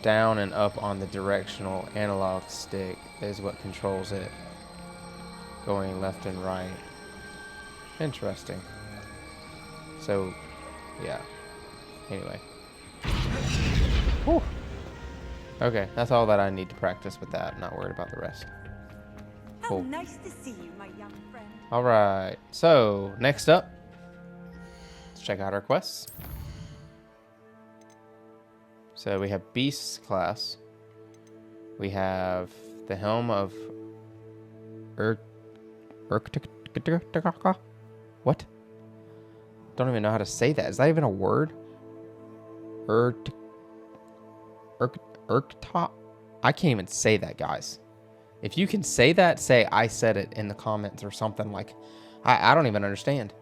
Down and up on the directional analog stick is what controls it. Going left and right. Interesting. So, yeah. Anyway. Whew. Okay, that's all that I need to practice with that. I'm not worried about the rest. Cool. How nice to see you, my young friend. All right. So, next up, let's check out our quests. So, we have Beast's class. We have the Helm of What? Don't even know how to say that. Is that even a word? I can't even say that, guys. If you can say that, say I said it in the comments or something. Like, I don't even understand.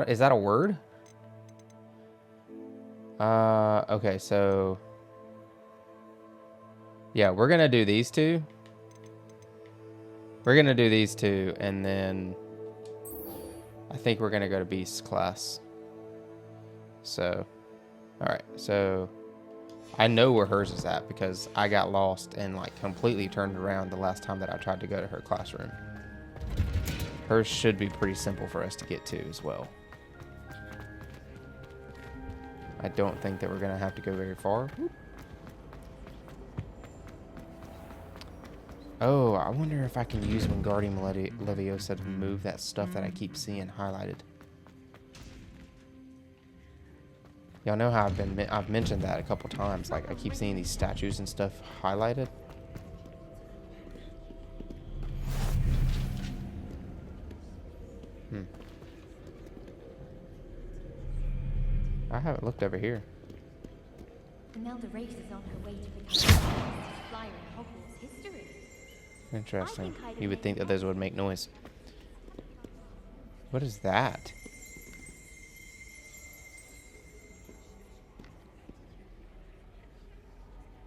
Is that a word? Okay, so yeah, we're gonna do these two. We're gonna do these two, and then I think we're gonna go to Beast's class. So, all right. So I know where hers is at because I got lost and like completely turned around the last time that I tried to go to her classroom. Hers should be pretty simple for us to get to as well. I don't think that we're gonna have to go very far. Oh, I wonder if I can use Wingardium Leviosa to move that stuff that I keep seeing highlighted. Y'all know how I've mentioned that a couple times. Like, I keep seeing these statues and stuff highlighted. I haven't looked over here. Imelda Race is on her way to become the fastest flyer in Hogwarts history. Interesting. You would think that those would make noise. What is that?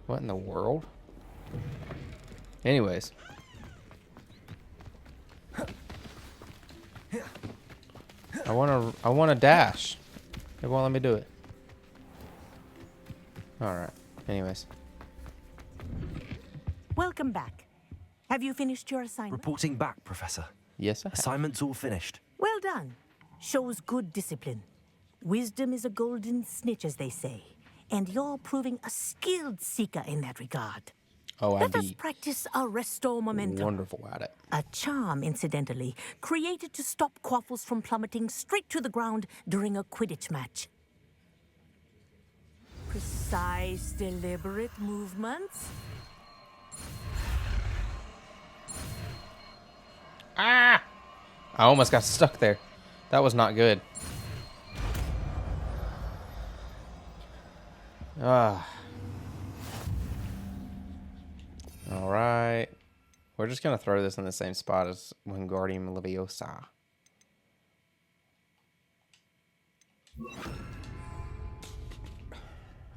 What in the world? Anyways. I wanna dash. It won't let me do it. Alright. Anyways. Welcome back. Have you finished your assignment? Reporting back, Professor. Yes, I have. Assignment's all finished. Well done. Shows good discipline. Wisdom is a golden snitch, as they say. And you're proving a skilled seeker in that regard. Oh, I'd Let us be practice our Restore Momentum. wonderful at it. A charm, incidentally, created to stop Quaffles from plummeting straight to the ground during a Quidditch match. Precise, deliberate movements. Ah! I almost got stuck there. That was not good. Ah. All right. We're just going to throw this in the same spot as Wingardium Leviosa.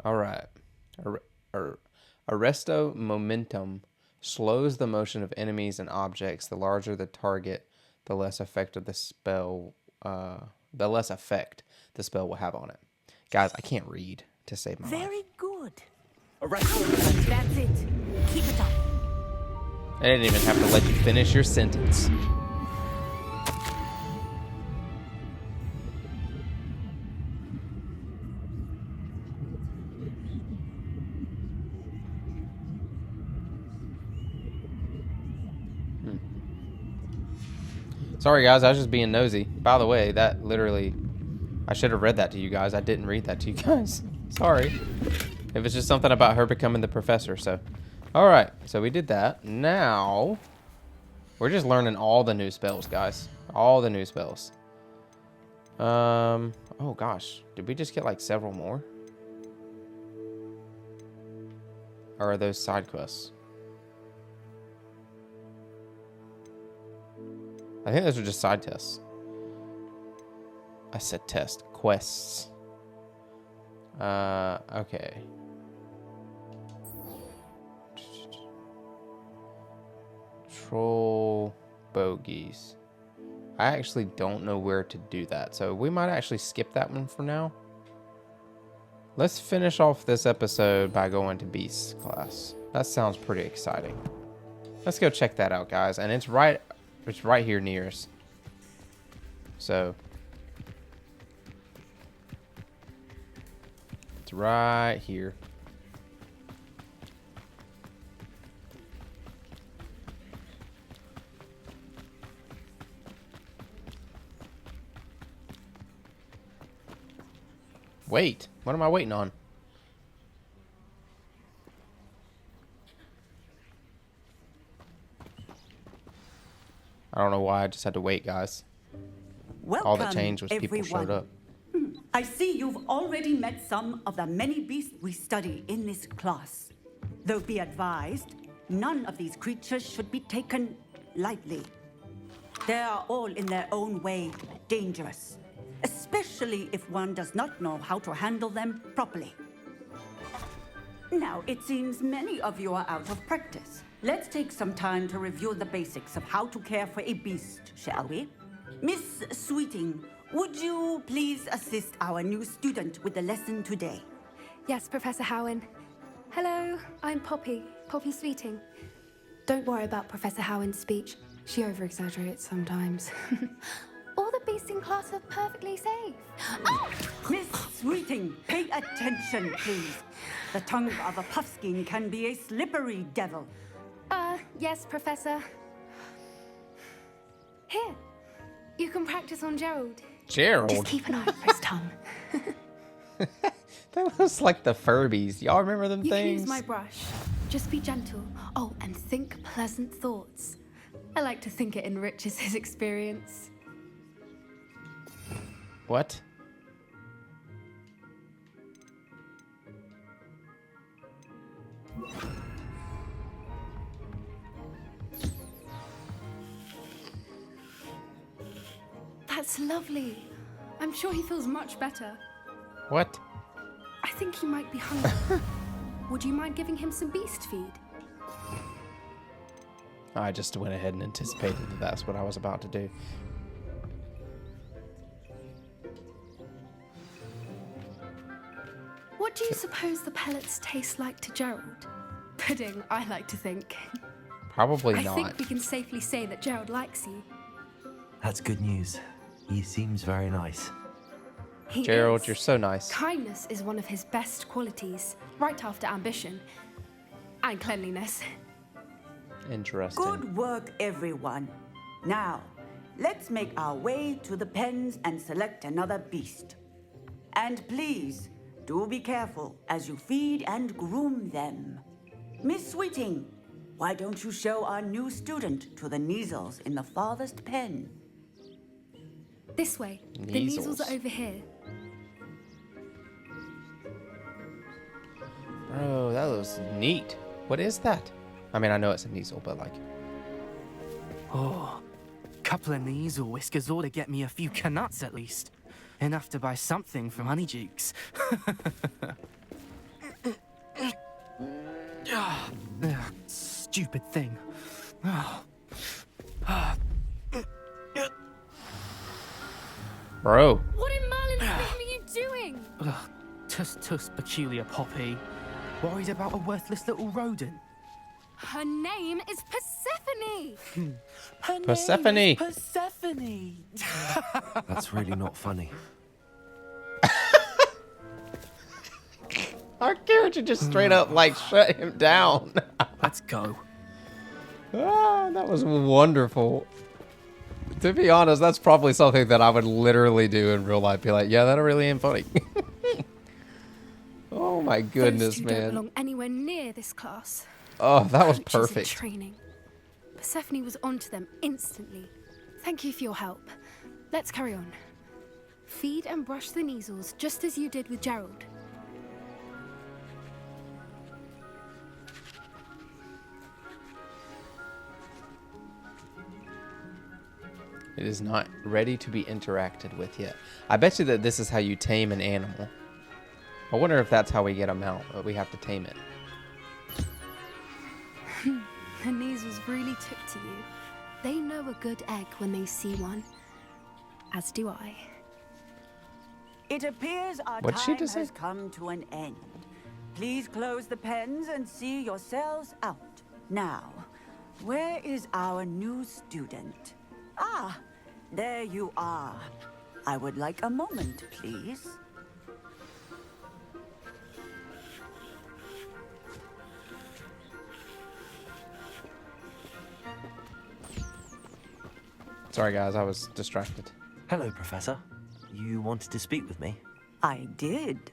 All right. Arresto Momentum slows the motion of enemies and objects. The larger the target, the less effect of the spell. The less effect the spell will have on it. Guys, I can't read to save my life. Very good. That's it. Keep it up. I didn't even have to let you finish your sentence. Sorry, guys. I was just being nosy. By the way, that literally... I should have read that to you guys. I didn't read that to you guys. Sorry. It was just something about her becoming the professor, so... Alright, so we did that. Now... We're just learning all the new spells, guys. All the new spells. Oh, gosh. Did we just get, like, several more? Or are those side quests? I think those are just side tests. I said test. Quests. Okay. Troll bogeys. I actually don't know where to do that, so we might actually skip that one for now. Let's finish off this episode by going to Beast's class. That sounds pretty exciting. Let's go check that out, guys. And it's right here near us. So it's right here. Wait, what am I waiting on? I don't know why, I just had to wait, guys. Welcome, All that changed was people showed up. I see you've already met some of the many beasts we study in this class. Though be advised, none of these creatures should be taken lightly. They are all in their own way dangerous, especially if one does not know how to handle them properly. Now, it seems many of you are out of practice. Let's take some time to review the basics of how to care for a beast, shall we? Miss Sweeting, would you please assist our new student with the lesson today? Yes, Professor Howen. Hello, I'm Poppy Sweeting. Don't worry about Professor Howen's speech. She over-exaggerates sometimes. All the beasts in class are perfectly safe. Oh! Miss Sweeting, pay attention, please. The tongue of a puffskein can be a slippery devil. Yes, Professor. Here, you can practice on Gerald. Gerald? Just keep an eye for his tongue. That was like the Furbies. Y'all remember them You can things? use my brush. Just be gentle. Oh, and think pleasant thoughts. I like to think it enriches his experience. What? That's lovely. I'm sure he feels much better. What? I think he might be hungry. Would you mind giving him some beast feed? I just went ahead and anticipated that that's what I was about to do. What do you suppose the pellets taste like to Gerald? Pudding, I like to think. Probably I not. think we can safely say that Gerald likes you. That's good news. He seems very nice. He Gerald, is. you're so nice. Kindness is one of his best qualities, right after ambition. And cleanliness. Interesting. Good work, everyone. Now, let's make our way to the pens and select another beast. And please, do be careful as you feed and groom them. Miss Sweeting, why don't you show our new student to the Neasels in the farthest pen? This way. The Measles. Neasels are over here. Bro, that was neat. What is that? I mean, I know it's a Neasel, but like... Oh, couple of Neasel whiskers ought to get me a few canuts at least. Enough to buy something from Honeydukes. Stupid thing. Bro. What in Merlin's name are you doing? Tuss peculiar Poppy. Worried about a worthless little rodent. Her name is Persephone! Her Persephone. name is Persephone. That's really not funny. Our character just straight up, like, shut him down. Let's go. That was wonderful. To be honest, that's probably something that I would literally do in real life. Be like, yeah, that really ain't funny. Oh my goodness, Those two man. don't belong anywhere near this class. Oh, that was Coaches in perfect. training. Persephone was onto them instantly. Thank you for your help. Let's carry on. Feed and brush the Neasels just as you did with Gerald. It is not ready to be interacted with yet. I bet you that this is how you tame an animal. I wonder if that's how we get them out, but we have to tame it. The Neasels really took to you. They know a good egg when they see one. As do I. It appears our What'd she time just say? has come to an end. Please close the pens and see yourselves out. Now, where is our new student? Ah, There you are. I would like a moment, please. Sorry, guys, I was distracted. Hello, Professor. You wanted to speak with me? I did.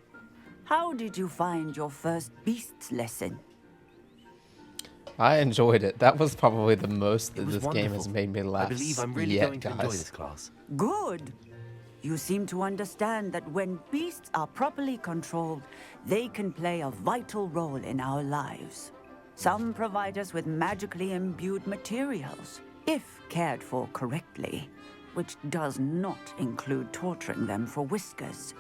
How did you find your first beasts lesson? I enjoyed it. That was probably the most that It was this game has wonderful. made me laugh. I believe I'm really yet, going to guys. enjoy this class. Good. You seem to understand that when beasts are properly controlled, they can play a vital role in our lives. Some provide us with magically imbued materials, if cared for correctly, which does not include torturing them for whiskers.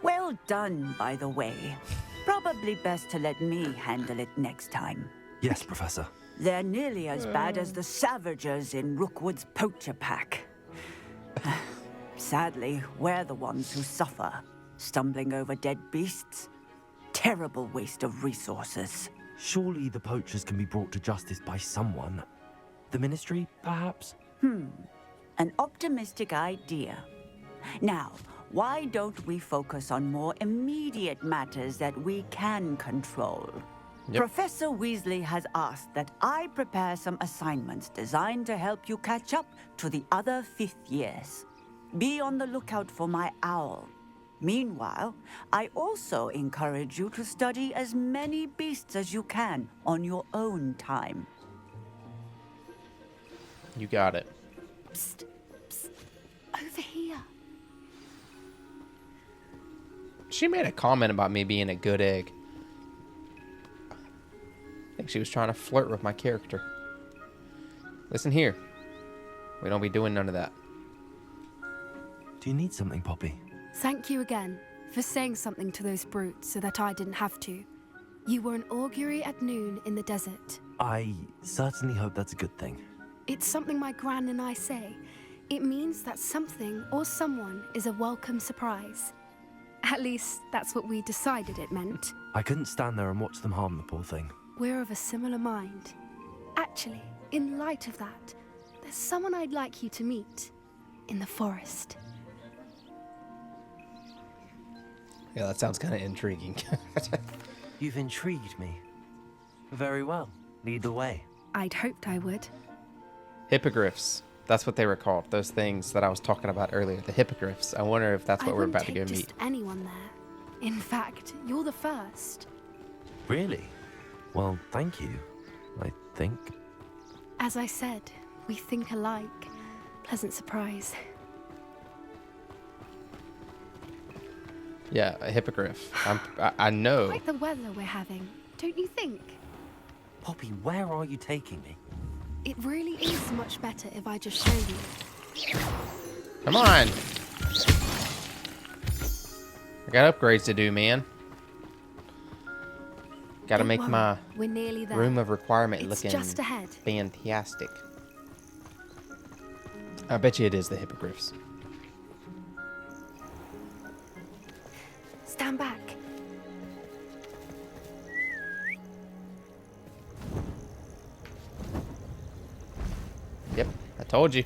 Well done, by the way. Probably best to let me handle it next time. Yes, Professor. They're nearly as bad as the Savagers in Rookwood's poacher pack. Sadly, we're the ones who suffer, stumbling over dead beasts. Terrible waste of resources. Surely the poachers can be brought to justice by someone. The Ministry, perhaps? An optimistic idea. Now, why don't we focus on more immediate matters that we can control? Yep. Professor Weasley has asked that I prepare some assignments designed to help you catch up to the other 5th years. Be on the lookout for my owl. Meanwhile, I also encourage you to study as many beasts as you can on your own time. You got it. Psst, psst, over here. She made a comment about me being a good egg. I think she was trying to flirt with my character. Listen here. We don't be doing none of that. Do you need something, Poppy? Thank you again for saying something to those brutes so that I didn't have to. You were an augury at noon in the desert. I certainly hope that's a good thing. It's something my gran and I say. It means that something or someone is a welcome surprise. At least, that's what we decided it meant. I couldn't stand there and watch them harm the poor thing. We're of a similar mind. Actually, in light of that, there's someone I'd like you to meet in the forest. Yeah, that sounds kind of intriguing. You've intrigued me. Very well. Lead the way. I'd hoped I would. Hippogriffs. That's what they were called. Those things that I was talking about earlier. The hippogriffs. I wonder if that's what we're about to go I wouldn't meet. take just anyone there. In fact, you're the first. Really? Well, thank you, I think. As I said, we think alike. Pleasant surprise. Yeah, a hippogriff. I know. Like the weather we're having, don't you think? Poppy, where are you taking me? It really is much better if I just show you. Come on. I got upgrades to do, man. Gotta Don't make worry, my we're nearly there. room of requirement It's looking just ahead. fantastic. I bet you it is the hippogriffs. Stand back. Yep, I told you.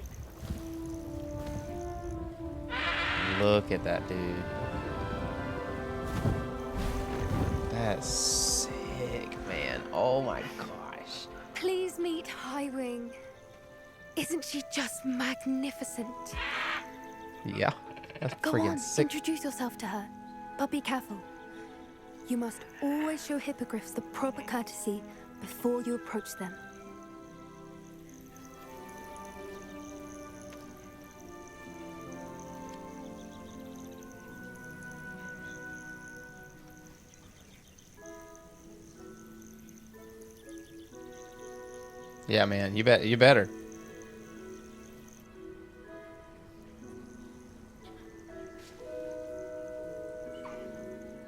Look at that dude. That's sick, man. Oh my gosh. Please meet Highwing. Isn't she just magnificent? Yeah, that's Go freaking on, sick. introduce yourself to her. But be careful. You must always show hippogriffs the proper courtesy before you approach them. Yeah, man, you better.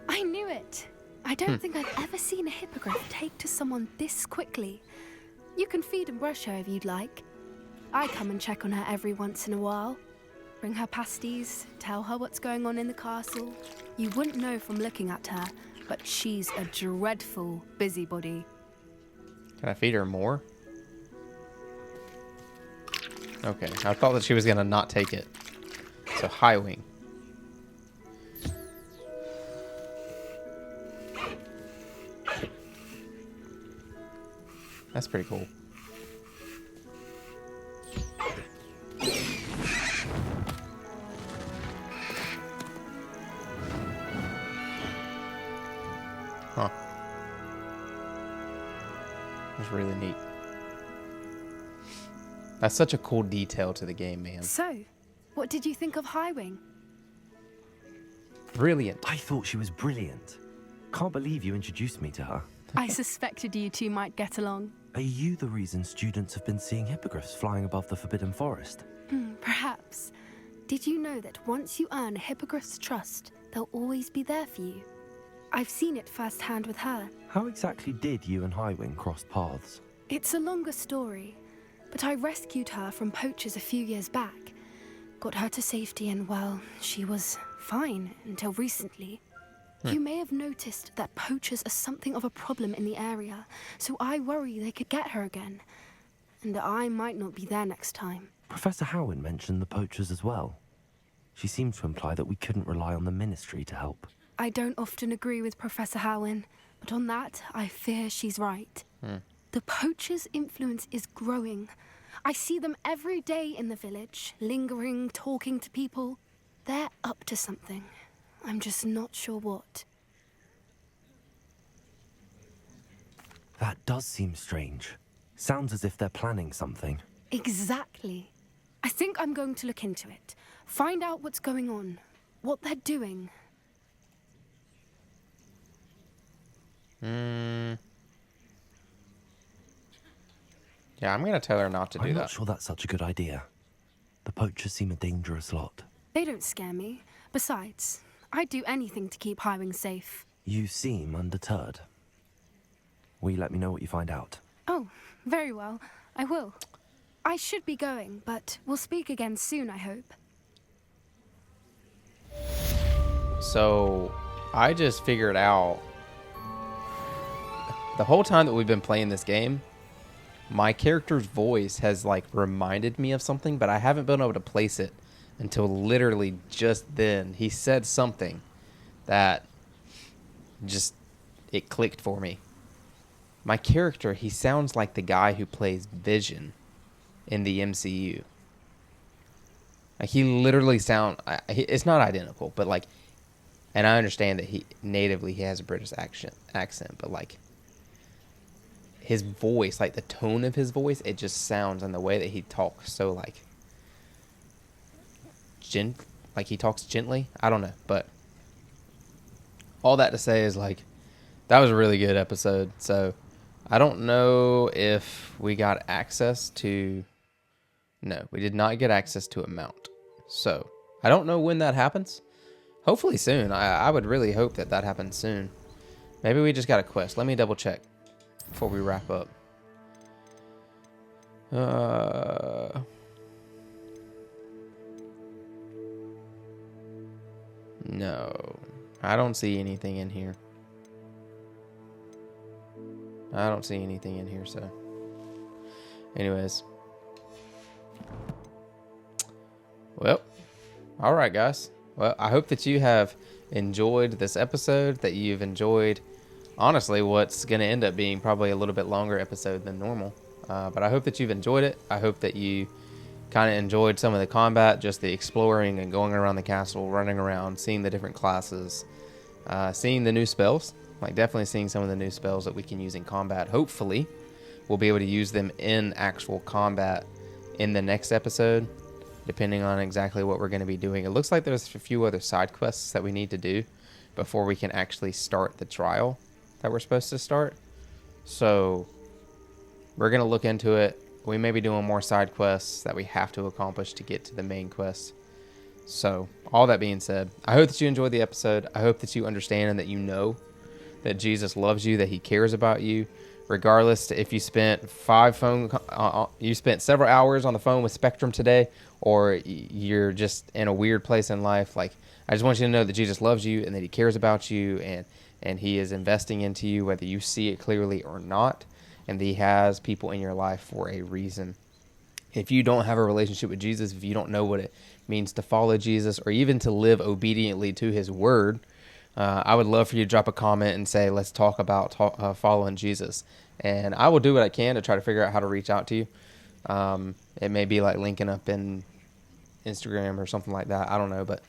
I knew it. I don't think I've ever seen a hippogriff take to someone this quickly. You can feed and brush her if you'd like. I come and check on her every once in a while. Bring her pasties, tell her what's going on in the castle. You wouldn't know from looking at her, but she's a dreadful busybody. Can I feed her more? Okay, I thought that she was gonna not take it. So high wing. That's pretty cool. Huh. That's really neat. That's such a cool detail to the game, man. So, what did you think of Highwing? Brilliant. I thought she was brilliant. Can't believe you introduced me to her. I suspected you two might get along. Are you the reason students have been seeing hippogriffs flying above the Forbidden Forest? Perhaps. Did you know that once you earn a hippogriff's trust, they'll always be there for you? I've seen it firsthand with her. How exactly did you and Highwing cross paths? It's a longer story, but I rescued her from poachers a few years back. Got her to safety and, well, she was fine until recently. You may have noticed that poachers are something of a problem in the area, so I worry they could get her again. And I might not be there next time. Professor Howin mentioned the poachers as well. She seemed to imply that we couldn't rely on the Ministry to help. I don't often agree with Professor Howin, but on that, I fear she's right. The poachers' influence is growing. I see them every day in the village, lingering, talking to people. They're up to something. I'm just not sure what. That does seem strange. Sounds as if they're planning something. Exactly. I think I'm going to look into it. Find out what's going on, what they're doing. Yeah, I'm gonna tell her not to do I'm that. not sure that's such a good idea. The poachers seem a dangerous lot. They don't scare me. Besides, I'd do anything to keep Highwing safe. You seem undeterred. Will you let me know what you find out? Oh, very well. I will. I should be going, but we'll speak again soon, I hope. So, I just figured out the whole time that we've been playing this game, my character's voice has like reminded me of something, but I haven't been able to place it until literally just then. He said something that just, it clicked for me. My character, he sounds like the guy who plays Vision in the MCU. Like he literally it's not identical, but like, and I understand that he has a British accent, but like his voice, like the tone of his voice, it just sounds, and the way that he talks, so like he talks gently. I don't know, but all that to say is like that was a really good episode. So I don't know if we got access to. No, we did not get access to a mount. So I don't know when that happens. Hopefully soon. I would really hope that happens soon. Maybe we just got a quest. Let me double check before we wrap up. No, I don't see anything in here. I don't see anything in here, so. Anyways. Well, all right, guys. Well, I hope that you have enjoyed this episode, that you've enjoyed, honestly, what's going to end up being probably a little bit longer episode than normal. But I hope that you've enjoyed it. I hope that you kind of enjoyed some of the combat, just the exploring and going around the castle, running around, seeing the different classes, seeing the new spells. Like definitely seeing some of the new spells that we can use in combat. Hopefully, we'll be able to use them in actual combat in the next episode, depending on exactly what we're going to be doing. It looks like there's a few other side quests that we need to do before we can actually start the trial that we're supposed to start. So we're going to look into it. We may be doing more side quests that we have to accomplish to get to the main quest. So all that being said, I hope that you enjoyed the episode. I hope that you understand and that you know that Jesus loves you, that he cares about you, regardless if you spent you spent several hours on the phone with Spectrum today, or you're just in a weird place in life. Like, I just want you to know that Jesus loves you and that he cares about you, and he is investing into you, whether you see it clearly or not, and that he has people in your life for a reason. if you don't have a relationship with Jesus, if you don't know what it means to follow Jesus or even to live obediently to his word, I would love for you to drop a comment and say, let's talk about following Jesus. And I will do what I can to try to figure out how to reach out to you. It may be like linking up in Instagram or something like that. I don't know, but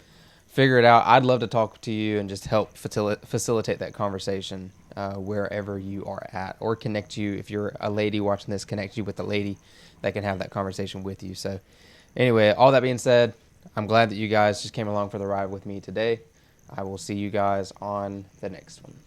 figure it out. I'd love to talk to you and just help facilitate that conversation wherever you are at, or connect you, if you're a lady watching this, connect you with a lady that can have that conversation with you. So anyway, all that being said, I'm glad that you guys just came along for the ride with me today. I will see you guys on the next one.